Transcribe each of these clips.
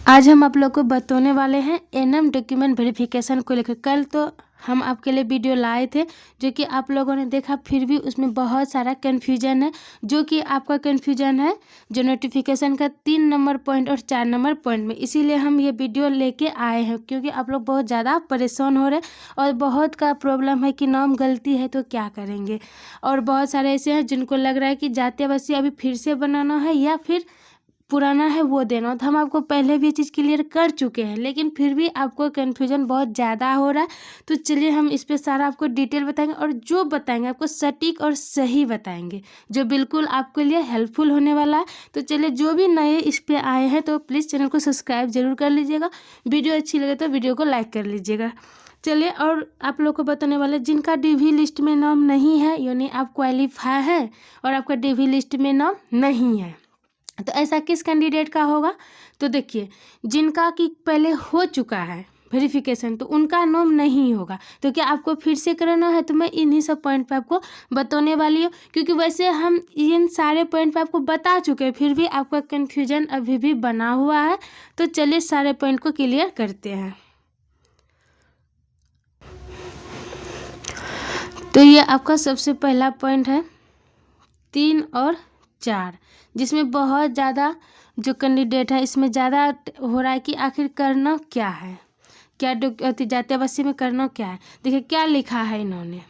आज हम आप लोग को बताने वाले हैं एनएम डॉक्यूमेंट वेरिफिकेशन को लेकर। कल तो हम आपके लिए वीडियो लाए थे जो कि आप लोगों ने देखा, फिर भी उसमें बहुत सारा कन्फ्यूजन है। जो कि आपका कन्फ्यूजन है जो नोटिफिकेशन का 3 नंबर पॉइंट और 4 नंबर पॉइंट में, इसीलिए हम ये वीडियो लेके आए हैं क्योंकि आप लोग बहुत ज़्यादा परेशान हो रहे हैं और बहुत का प्रॉब्लम है कि नाम गलती है तो क्या करेंगे। और बहुत सारे ऐसे हैं जिनको लग रहा है कि जाति आवासीय अभी फिर से बनाना है या फिर पुराना है वो देना। तो हम आपको पहले भी ये चीज़ क्लियर कर चुके हैं, लेकिन फिर भी आपको कन्फ्यूजन बहुत ज़्यादा हो रहा है। तो चलिए हम इस पर सारा आपको डिटेल बताएंगे और जो बताएंगे आपको सटीक और सही बताएंगे, जो बिल्कुल आपके लिए हेल्पफुल होने वाला है। तो चलिए, जो भी नए इस पर आए हैं तो प्लीज़ चैनल को सब्सक्राइब जरूर कर लीजिएगा। वीडियो अच्छी लगे तो वीडियो को लाइक कर लीजिएगा। चलिए, और आप लोग को बताने वाले जिनका डीवी लिस्ट में नाम नहीं है, यानी आप क्वालिफाई है और आपका डीवी लिस्ट में नाम नहीं है, तो ऐसा किस कैंडिडेट का होगा। तो देखिए, जिनका कि पहले हो चुका है वेरिफिकेशन तो उनका नाम नहीं होगा। तो क्या आपको फिर से कराना है, तो मैं इन्हीं सब पॉइंट पे आपको बताने वाली हूँ, क्योंकि वैसे हम इन सारे पॉइंट पे आपको बता चुके हैं, फिर भी आपका कन्फ्यूजन अभी भी बना हुआ है। तो चलिए सारे पॉइंट को क्लियर करते हैं। तो ये आपका सबसे पहला पॉइंट है 3 और 4, जिसमें बहुत ज़्यादा जो कैंडिडेट है इसमें ज़्यादा हो रहा है कि आखिर करना क्या है, क्या जाति आवासीय में करना क्या है। देखिए क्या लिखा है इन्होंने,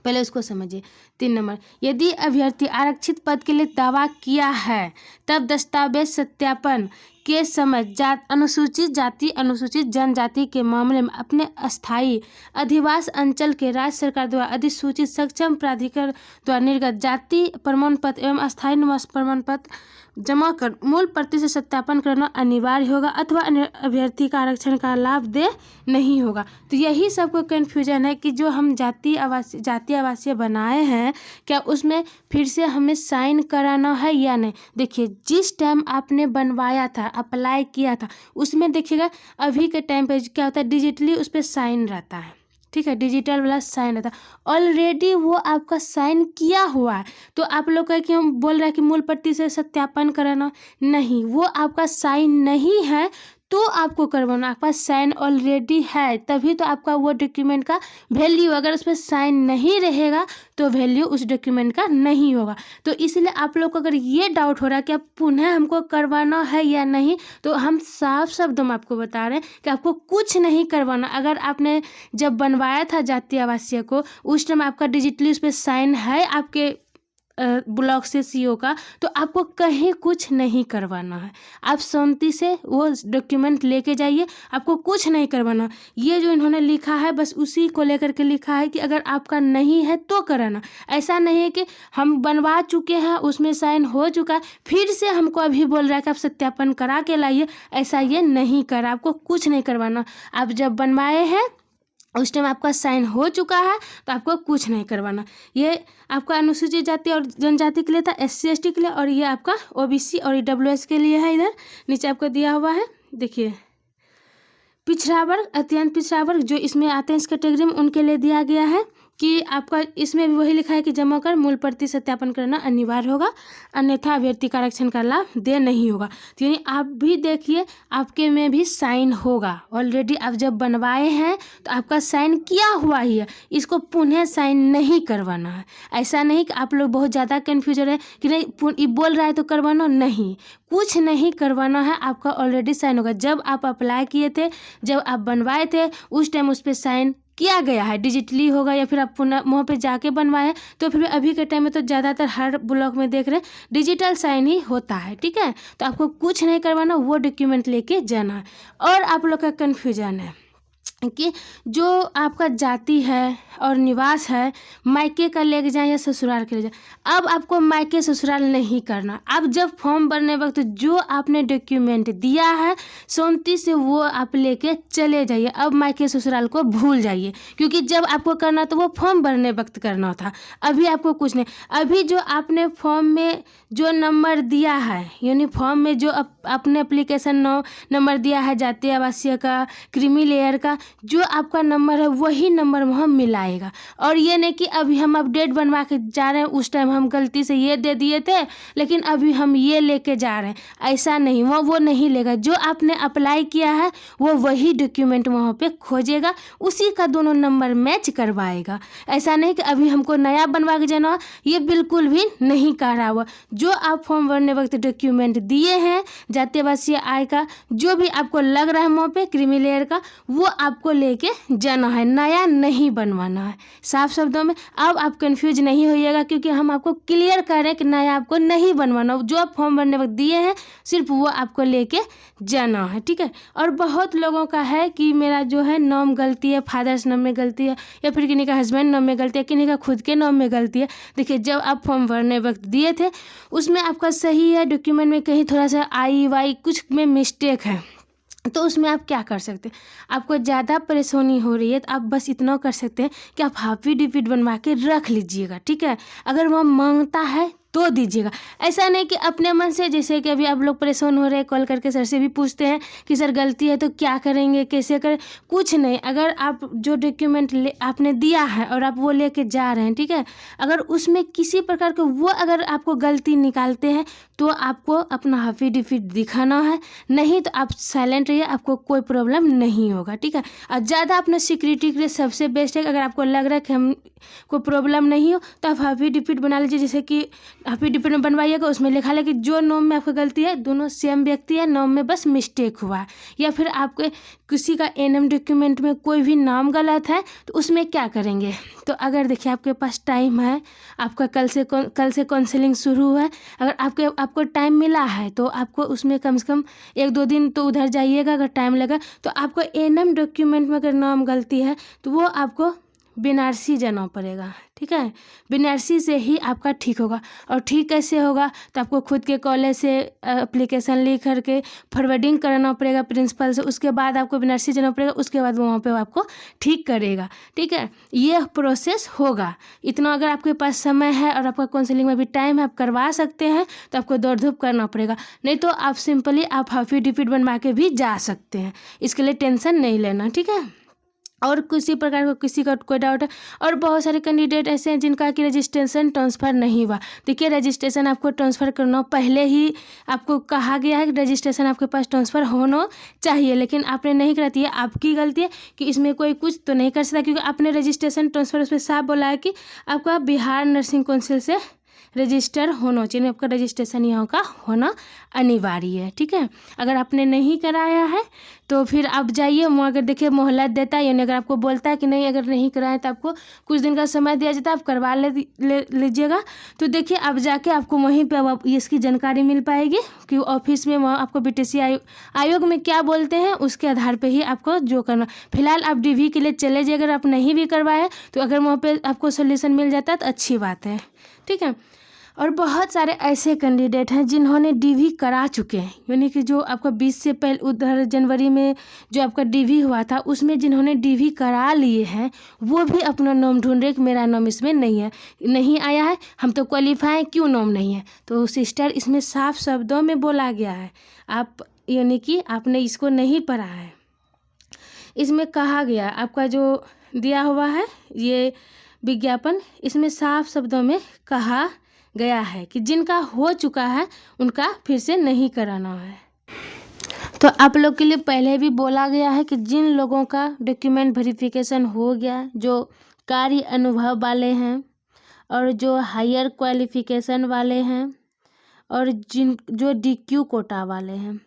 पहले उसको समझिए। 3 नंबर, यदि अभ्यर्थी आरक्षित पद के लिए दावा किया है तब दस्तावेज सत्यापन के समय अनुसूचित जाति अनुसूचित जनजाति के मामले में अपने अस्थायी अधिवास अंचल के राज्य सरकार द्वारा अधिसूचित सक्षम प्राधिकार द्वारा निर्गत जाति प्रमाण पत्र एवं अस्थायी निवास प्रमाण पत्र जमा कर मूल प्रति से सत्यापन करना अनिवार्य होगा, अथवा अभ्यर्थी का आरक्षण का लाभ दे नहीं होगा। तो यही सबको कन्फ्यूजन है कि जो हम जाति आवासीय बनाए हैं, क्या उसमें फिर से हमें साइन कराना है या नहीं। देखिए, जिस टाइम आपने बनवाया था, अप्लाई किया था, उसमें देखिएगा अभी के टाइम पे क्या होता है, डिजिटली उस पर साइन रहता है। ठीक है, डिजिटल वाला साइन रहता है, ऑलरेडी वो आपका साइन किया हुआ है। तो आप लोग का कि हम बोल रहे हैं कि मूल प्रति से सत्यापन कराना, नहीं, वो आपका साइन नहीं है तो आपको करवाना। आपके पास साइन ऑलरेडी है तभी तो आपका वो डॉक्यूमेंट का वैल्यू, अगर उस पर साइन नहीं रहेगा तो वैल्यू उस डॉक्यूमेंट का नहीं होगा। तो इसलिए आप लोग को अगर ये डाउट हो रहा है कि अब पुनः हमको करवाना है या नहीं, तो हम साफ शब्दों में आपको बता रहे हैं कि आपको कुछ नहीं करवाना। अगर आपने जब बनवाया था जाति आवासीय को, उस टाइम आपका डिजिटली उस पर साइन है आपके ब्लॉक से सीओ का, तो आपको कहीं कुछ नहीं करवाना है। आप शांति से वो डॉक्यूमेंट लेके जाइए, आपको कुछ नहीं करवाना। ये जो इन्होंने लिखा है बस उसी को लेकर के लिखा है कि अगर आपका नहीं है तो कराना। ऐसा नहीं है कि हम बनवा चुके हैं, उसमें साइन हो चुका है, फिर से हमको अभी बोल रहा है कि आप सत्यापन करा के लाइए। ऐसा ये नहीं करा, आपको कुछ नहीं करवाना। आप जब बनवाए हैं उस टाइम आपका साइन हो चुका है तो आपको कुछ नहीं करवाना। ये आपका अनुसूचित जाति और जनजाति के लिए था, SC ST के लिए, और ये आपका OBC और EWS के लिए है। इधर नीचे आपको दिया हुआ है, देखिए पिछड़ा वर्ग, अत्यंत पिछड़ा वर्ग जो इसमें आते हैं इस कैटेगरी में, उनके लिए दिया गया है कि आपका इसमें भी वही लिखा है कि जमा कर मूल प्रति सत्यापन करना अनिवार्य होगा, अन्यथा अभ्यर्थी का आरक्षण का लाभ दे नहीं होगा। तो यानी आप भी देखिए आपके में भी साइन होगा, ऑलरेडी आप जब बनवाए हैं तो आपका साइन किया हुआ ही है, इसको पुनः साइन नहीं करवाना है। ऐसा नहीं कि आप लोग बहुत ज़्यादा कन्फ्यूजन है कि नहीं बोल रहा है तो करवाना, नहीं, कुछ नहीं करवाना है, आपका ऑलरेडी साइन होगा। जब आप अप्लाई किए थे, जब आप बनवाए थे, उस टाइम उस पर साइन किया गया है, डिजिटली होगा या फिर आप पुनः वहाँ पे जाके बनवाए। तो फिर अभी के टाइम में तो ज़्यादातर हर ब्लॉक में देख रहे हैं डिजिटल साइन ही होता है। ठीक है, तो आपको कुछ नहीं करवाना, वो डॉक्यूमेंट लेके जाना है। और आप लोग का कन्फ्यूजन है कि जो आपका जाति है और निवास है, मायके का लेके जाएं या ससुराल के ले जाएं। अब आपको मायके ससुराल नहीं करना। अब जब फॉर्म भरने वक्त जो आपने डॉक्यूमेंट दिया है शांति से वो आप लेके चले जाइए। अब मायके ससुराल को भूल जाइए, क्योंकि जब आपको करना तो वो फॉर्म भरने वक्त करना था, अभी आपको कुछ नहीं। अभी जो आपने फॉर्म में जो नंबर दिया है, यानी फॉर्म में जो आपने एप्लीकेशन नंबर दिया है जाति आवासीय का, क्रीमी लेयर का, जो आपका नंबर है वही नंबर वहाँ मिलाएगा। और ये नहीं कि अभी हम अपडेट बनवा के जा रहे हैं, उस टाइम हम गलती से ये दे दिए थे लेकिन अभी हम ये लेके जा रहे हैं, ऐसा नहीं, वो नहीं लेगा। जो आपने अप्लाई किया है वो वही डॉक्यूमेंट वहाँ पे खोजेगा, उसी का दोनों नंबर मैच करवाएगा। ऐसा नहीं कि अभी हमको नया बनवा के जाना, ये बिल्कुल भी नहीं कह रहा हुआ। जो आप फॉर्म भरने वक्त डॉक्यूमेंट दिए हैं, जाति आवासीय आय का जो भी आपको लग रहा है वहाँ पे क्रीमी लेयर का, वो आपको लेके जाना है, नया नहीं बनवाना है। साफ शब्दों में अब आप कंफ्यूज नहीं होइएगा, क्योंकि हम आपको क्लियर कर रहे हैं कि नया आपको नहीं बनवाना, जो आप फॉर्म भरने वक्त दिए हैं सिर्फ वो आपको लेके जाना है, ठीक है। और बहुत लोगों का है कि मेरा जो है नाम गलती है, फादर्स नाम में गलती है, या फिर किन्हीं का हस्बैंड नाम में गलती है, किन्हीं का खुद के नाम में गलती है। देखिए, जब आप फॉर्म भरने वक्त दिए थे उसमें आपका सही है, डॉक्यूमेंट में कहीं थोड़ा सा आई वाई कुछ में मिस्टेक है, तो उसमें आप क्या कर सकते हैं। आपको ज़्यादा परेशानी हो रही है तो आप बस इतना कर सकते हैं कि आप हाफी डिफिट बनवा के रख लीजिएगा, ठीक है। अगर वह मांगता है तो दीजिएगा, ऐसा नहीं कि अपने मन से, जैसे कि अभी आप लोग परेशान हो रहे हैं, कॉल करके सर से भी पूछते हैं कि सर गलती है तो क्या करेंगे, कैसे करें। कुछ नहीं, अगर आप जो डॉक्यूमेंट आपने दिया है और आप वो लेके जा रहे हैं, ठीक है, अगर उसमें किसी प्रकार के वो अगर आपको गलती निकालते हैं तो आपको अपना हाफी डिफिट दिखाना है, नहीं तो आप साइलेंट रहिए, आपको कोई प्रॉब्लम नहीं होगा, ठीक है। और ज़्यादा अपने सिक्योरिटी के लिए सबसे बेस्ट है, अगर आपको लग रहा है कि हम को प्रॉब्लम नहीं हो तो आप हाफी डिफिट बना लीजिए। जैसे कि हाफी डिफिट में बनवाइएगा, उसमें लिखा है कि जो नाम में आपका गलती है दोनों सेम व्यक्ति है, नाम में बस मिस्टेक हुआ है, या फिर आपके किसी का एनएम डॉक्यूमेंट में कोई भी नाम गलत है तो उसमें क्या करेंगे। तो अगर देखिए आपके पास टाइम है, आपका कल से काउंसलिंग शुरू है, अगर आपको टाइम मिला है तो आपको उसमें कम से कम 1-2 दिन तो उधर जाइएगा। अगर टाइम लगा तो आपको एनएम डॉक्यूमेंट में अगर नाम गलती है तो वो आपको बनारसी जाना पड़ेगा, ठीक है। बनारसी से ही आपका ठीक होगा। और ठीक कैसे होगा, तो आपको खुद के कॉलेज से एप्लीकेशन लिख करके फॉरवर्डिंग कराना पड़ेगा प्रिंसिपल से, उसके बाद आपको बनारसी जाना पड़ेगा, उसके बाद वहाँ पे आपको ठीक करेगा, ठीक है। ये प्रोसेस होगा। इतना अगर आपके पास समय है और आपका काउंसलिंग में भी टाइम है, आप करवा सकते हैं, तो आपको दौड़ धूप करना पड़ेगा। नहीं तो आप सिंपली आप हाफी डिफिट बनवा के भी जा सकते हैं, इसके लिए टेंशन नहीं लेना, ठीक है। और किसी प्रकार का किसी का कोई डाउट है, और बहुत सारे कैंडिडेट ऐसे हैं जिनका कि रजिस्ट्रेशन ट्रांसफ़र नहीं हुआ। देखिए, रजिस्ट्रेशन आपको ट्रांसफ़र करना पहले ही आपको कहा गया है कि रजिस्ट्रेशन आपके पास ट्रांसफ़र होना चाहिए, लेकिन आपने नहीं करा, ये आपकी गलती है कि इसमें कोई कुछ तो नहीं कर सकता, क्योंकि आपने रजिस्ट्रेशन ट्रांसफ़र उसमें साफ बोला है कि आपका बिहार नर्सिंग काउंसिल से रजिस्टर होना चाहिए, आपका रजिस्ट्रेशन यहाँ का होना अनिवार्य है, ठीक है। अगर आपने नहीं कराया है तो फिर आप जाइए वहाँ, अगर देखिए मोहलत देता है, यानी अगर आपको बोलता है कि नहीं अगर नहीं कराए तो आपको कुछ दिन का समय दिया जाता है, आप करवा लीजिएगा। तो देखिए आप जाके आपको वहीं पे अब इसकी जानकारी मिल पाएगी कि ऑफिस में वहाँ आपको बीटीसी आयोग में क्या बोलते हैं, उसके आधार पर ही आपको जो करना। फिलहाल आप डीवी के लिए चले जाइए, अगर आप नहीं भी करवाए तो अगर वहाँ पर आपको सोल्यूशन मिल जाता है तो अच्छी बात है, ठीक है। और बहुत सारे ऐसे कैंडिडेट हैं जिन्होंने डीवी करा चुके हैं, यानी कि जो आपका 20 से पहले उधर जनवरी में जो आपका डीवी हुआ था उसमें जिन्होंने डीवी करा लिए हैं वो भी अपना नाम ढूंढ रहे कि मेरा नाम इसमें नहीं आया है, हम तो क्वालिफाई हैं, क्यों नाम नहीं है। तो सिस्टर, इसमें साफ शब्दों में बोला गया है, आप यानी कि आपने इसको नहीं पढ़ा है। इसमें कहा गया, आपका जो दिया हुआ है ये विज्ञापन, इसमें साफ शब्दों में कहा गया है कि जिनका हो चुका है उनका फिर से नहीं कराना है। तो आप लोग के लिए पहले भी बोला गया है कि जिन लोगों का डॉक्यूमेंट वेरिफिकेशन हो गया, जो कार्य अनुभव वाले हैं और जो हायर क्वालिफिकेशन वाले हैं और जो डीक्यू कोटा वाले हैं,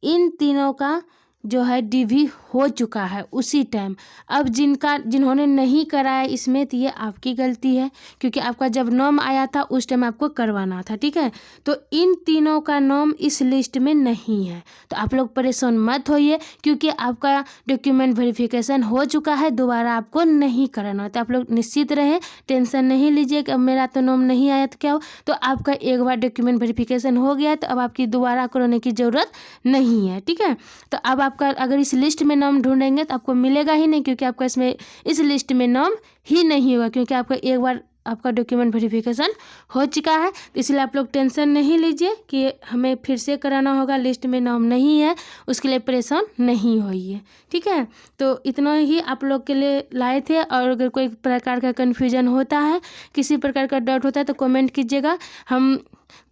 इन तीनों का जो है डीवी हो चुका है उसी टाइम। अब जिन्होंने नहीं कराया इसमें, तो ये आपकी गलती है, क्योंकि आपका जब नाम आया था उस टाइम आपको करवाना था, ठीक है। तो इन तीनों का नाम इस लिस्ट में नहीं है, तो आप लोग परेशान मत होइए, क्योंकि आपका डॉक्यूमेंट वेरिफिकेशन हो चुका है, दोबारा आपको नहीं कराना। तो आप लोग निश्चित रहे, टेंशन नहीं लीजिए कि अब मेरा तो नाम नहीं आया तो क्या हो। तो आपका एक बार डॉक्यूमेंट वेरिफिकेशन हो गया तो अब आपकी दोबारा कराने की ज़रूरत नहीं है, ठीक है। तो अब आपका अगर इस लिस्ट में नाम ढूंढेंगे तो आपको मिलेगा ही नहीं, क्योंकि आपका इसमें इस लिस्ट में नाम ही नहीं होगा, क्योंकि आपका एक बार आपका डॉक्यूमेंट वेरिफिकेशन हो चुका है। तो इसलिए आप लोग टेंशन नहीं लीजिए कि हमें फिर से कराना होगा, लिस्ट में नाम नहीं है, उसके लिए परेशान नहीं होइए। ठीक है, तो इतना ही आप लोग के लिए लाए थे। और अगर कोई प्रकार का कन्फ्यूजन होता है, किसी प्रकार का डाउट होता है तो कमेंट कीजिएगा। हम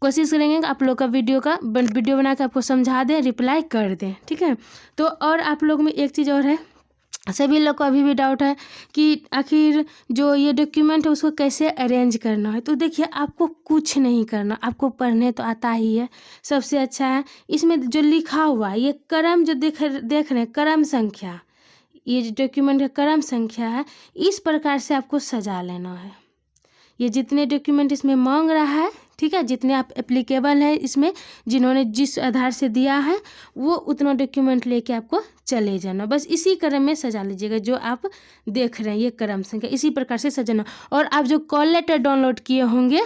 कोशिश करेंगे कि आप लोग का वीडियो बना के आपको समझा दें, रिप्लाई कर दें। ठीक है, तो और आप लोग में एक चीज़ और है, सभी लोग को अभी भी डाउट है कि आखिर जो ये डॉक्यूमेंट है उसको कैसे अरेंज करना है। तो देखिए, आपको कुछ नहीं करना, आपको पढ़ने तो आता ही है, सबसे अच्छा है। इसमें जो लिखा हुआ है, ये क्रम जो देख रहे हैं, क्रम संख्या, ये जो डॉक्यूमेंट का क्रम संख्या है, इस प्रकार से आपको सजा लेना है। ये जितने डॉक्यूमेंट इसमें मांग रहा है, ठीक है, जितने आप एप्लीकेबल है इसमें, जिन्होंने जिस आधार से दिया है, वो उतना डॉक्यूमेंट लेके आपको चले जाना। बस इसी क्रम में सजा लीजिएगा, जो आप देख रहे हैं ये क्रम संख्या, इसी प्रकार से सजाना। और आप जो कॉल लेटर डाउनलोड किए होंगे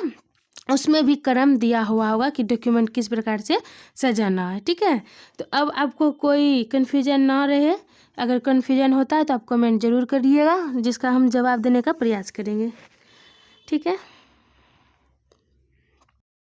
उसमें भी क्रम दिया हुआ होगा कि डॉक्यूमेंट किस प्रकार से सजाना है। ठीक है, तो अब आपको कोई कन्फ्यूजन ना रहे। अगर कन्फ्यूजन होता है तो आप कमेंट ज़रूर करिएगा, जिसका हम जवाब देने का प्रयास करेंगे। ठीक है।